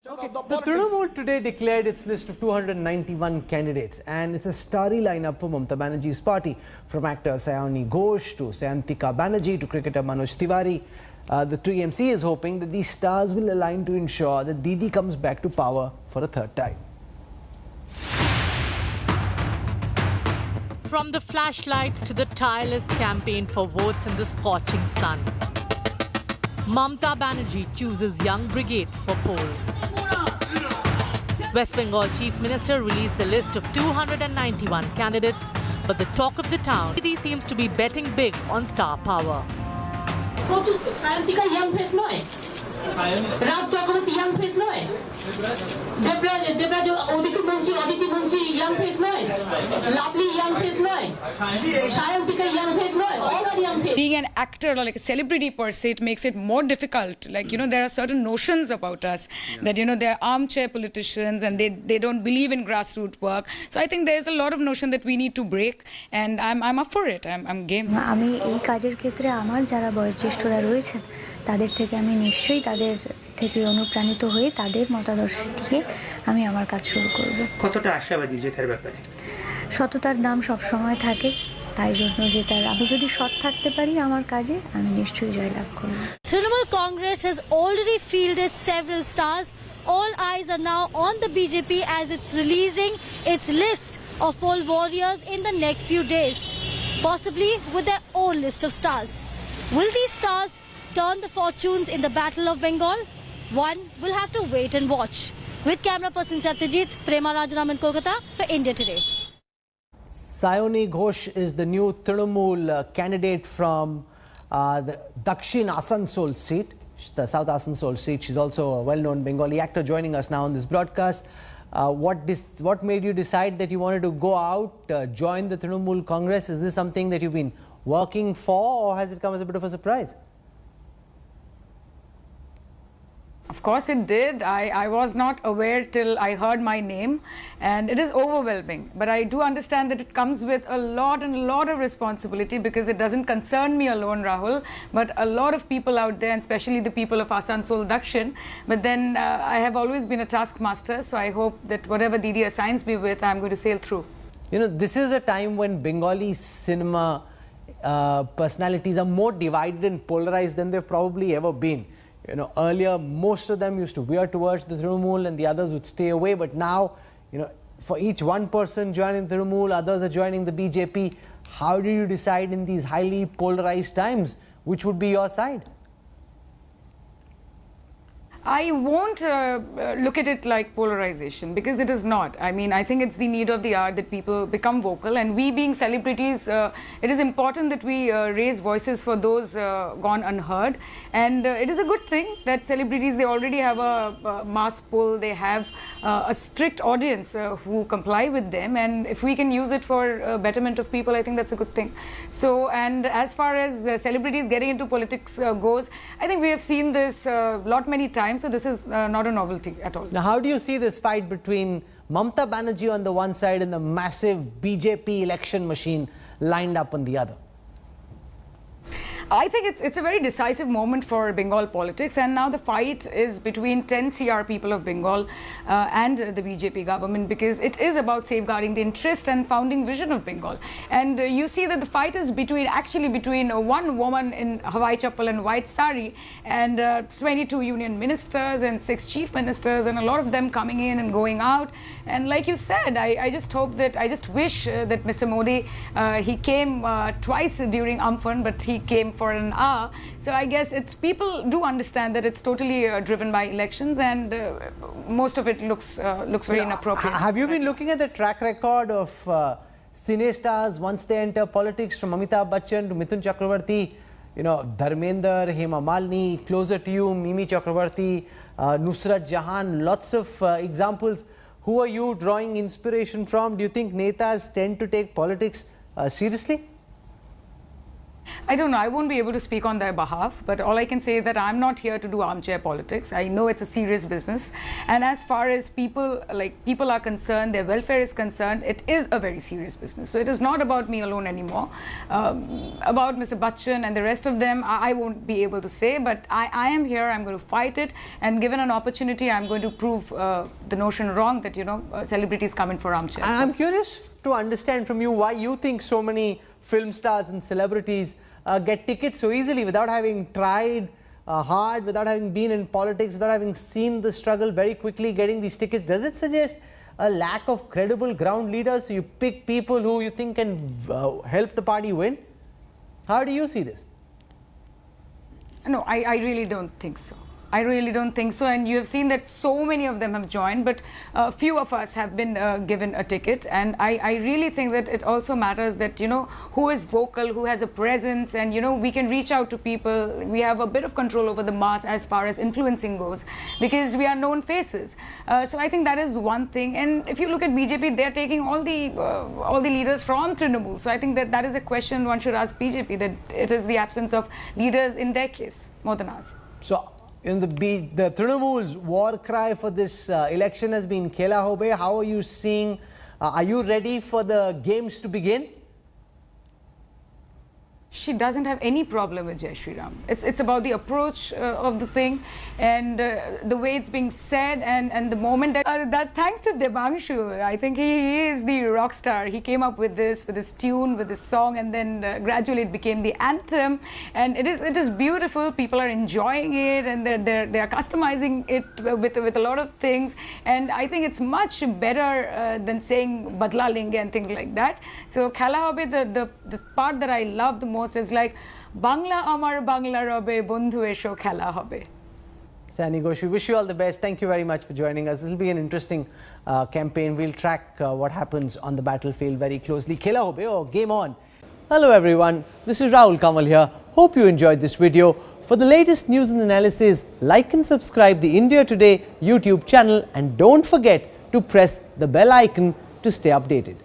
Okay, the Trinamool today declared its list of 291 candidates, and it's a starry lineup for Mamata Banerjee's party, from actor Sayoni Ghosh to Sayantika Banerjee to cricketer Manoj Tiwari. The TMC is hoping that these stars will align to ensure that Didi comes back to power for a third time. From the flashlights to the tireless campaign for votes in the scorching sun, Mamata Banerjee chooses young brigade for polls. West Bengal Chief Minister released the list of 291 candidates, but the talk of the town, Didi seems to be betting big on star power. Sayantika young face noy. Raj Chakraborty young face noy. Debraj Oditi Munshi young face noy. Lovely young face noy. Sayantika young face noy. All are young face. Being an actor or like a celebrity per se, it makes it more difficult. Like, there are certain notions about us that, they're armchair politicians and they don't believe in grassroots work. So I think there's a lot of notion that we need to break, and I'm up for it. I'm game. আমি এই কাজের ক্ষেত্রে আমার যারা বয়োজ্যেষ্ঠরা রয়েছেন তাদের থেকে আমি নিশ্চয়ই তাদের থেকে অনুপ্রাণিত হয়ে তাদের মতাদর্শ দিয়ে আমি আমার কাজ শুরু করব। কতটা আশাবাদী জেতার ব্যাপারে? সততার দাম সব সময় থাকে, তাই জন্য জেতার আমি যদি সৎ থাকতে পারি আমার কাজে আমি নিশ্চয়ই জয়লাভ করব। Trinamool Congress has already fielded several stars. All eyes are now on the BJP as it's releasing its list of poll warriors in the next few days, possibly with their own list of stars. Will these stars turn the fortunes in the Battle of Bengal? One will have to wait and watch. With camera person Satyajit, Prema Rajaraman, Kolkata for India Today. Sayoni Ghosh is the new Trinamool candidate from the Dakshin Asansol seat, the South Asansol seat. She's also a well-known Bengali actor joining us now on this broadcast. What made you decide that you wanted to go out, join the Trinamool Congress? Is this something that you've been working for, or has it come as a bit of a surprise? Of course it did. I was not aware till I heard my name, and it is overwhelming. But I do understand that it comes with a lot of responsibility, because it doesn't concern me alone, Rahul, but a lot of people out there, and especially the people of Asansol Dakshin. But then I have always been a taskmaster, so I hope that whatever Didi assigns me with, I'm going to sail through. This is a time when Bengali cinema personalities are more divided and polarized than they've probably ever been. Earlier, most of them used to veer towards the Trinamool and the others would stay away. But now, for each one person joining the Trinamool, others are joining the BJP. How do you decide in these highly polarized times which would be your side? I won't look at it like polarization, because it is not. I mean, I think it's the need of the hour that people become vocal, and we being celebrities, it is important that we raise voices for those gone unheard. And it is a good thing that celebrities, they already have a mass pull, they have a strict audience who comply with them, and if we can use it for betterment of people, I think that's a good thing. So, and as far as celebrities getting into politics goes, I think we have seen this many times. So this is not a novelty at all. Now, how do you see this fight between Mamata Banerjee on the one side and the massive BJP election machine lined up on the other? I think it's a very decisive moment for Bengal politics, and now the fight is between 10 CR people of Bengal and the BJP government, because it is about safeguarding the interest and founding vision of Bengal. And you see that the fight is actually between one woman in Hawaii chappal and white sari and 22 union ministers and 6 chief ministers, and a lot of them coming in and going out. And like you said, I just hope that, I just wish that Mr. Modi, he came twice during Amphan, but he came for an hour. So I guess people do understand that it's totally driven by elections, and most of it looks very inappropriate. Have you been looking at the track record of cine stars once they enter politics, from Amitabh Bachchan to Mithun Chakraborty, Dharmender, Hema Malini, closer to you, Mimi Chakraborty, Nusrat Jahan, lots of examples. Who are you drawing inspiration from? Do you think netas tend to take politics seriously? I don't know. I won't be able to speak on their behalf, but all I can say is that I'm not here to do armchair politics. I know it's a serious business, and as far as people are concerned, their welfare is concerned, it is a very serious business. So it is not about me alone anymore. About Mr. Bachchan and the rest of them, I won't be able to say, but I am here. I'm going to fight it, and given an opportunity, I'm going to prove the notion wrong that celebrities come in for armchair. I'm curious to understand from you why you think so many film stars and celebrities get tickets so easily without having tried hard, without having been in politics, without having seen the struggle, very quickly getting these tickets. Does it suggest a lack of credible ground leaders? So you pick people who you think can help the party win? How do you see this? No, I really don't think so. I really don't think so, and you have seen that so many of them have joined, but few of us have been given a ticket, and I really think that it also matters that who is vocal, who has a presence, and we can reach out to people. We have a bit of control over the mass as far as influencing goes, because we are known faces. So I think that is one thing, and if you look at BJP, they are taking all the leaders from Trinamool. So I think that is a question one should ask BJP, that it is the absence of leaders in their case more than ours. So in the Trinamool's war cry for this election has been Khela Hobe. How are you seeing? Are you ready for the games to begin? She doesn't have any problem with Jai Shri Ram. It's about the approach of the thing, and the way it's being said, and the moment that thanks to Debanshu, I think he is the rock star. He came up with this tune, with this song, and then gradually it became the anthem, and it is beautiful. People are enjoying it, and they are customizing it with a lot of things, and I think it's much better than saying Badla Lenge and things like that. So Khela Hobe, the part that I love the most is like Bangla Amar Bangla Robe Bondhu Esho Khela Hobe. Saini Ghosh, we wish you all the best. Thank you very much for joining us. This will be an interesting campaign. We'll track what happens on the battlefield very closely. Khela Hobe, oh, game on. Hello everyone, this is Rahul Kamal here. Hope you enjoyed this video. For the latest news and analysis, like and subscribe the India Today YouTube channel, and don't forget to press the bell icon to stay updated.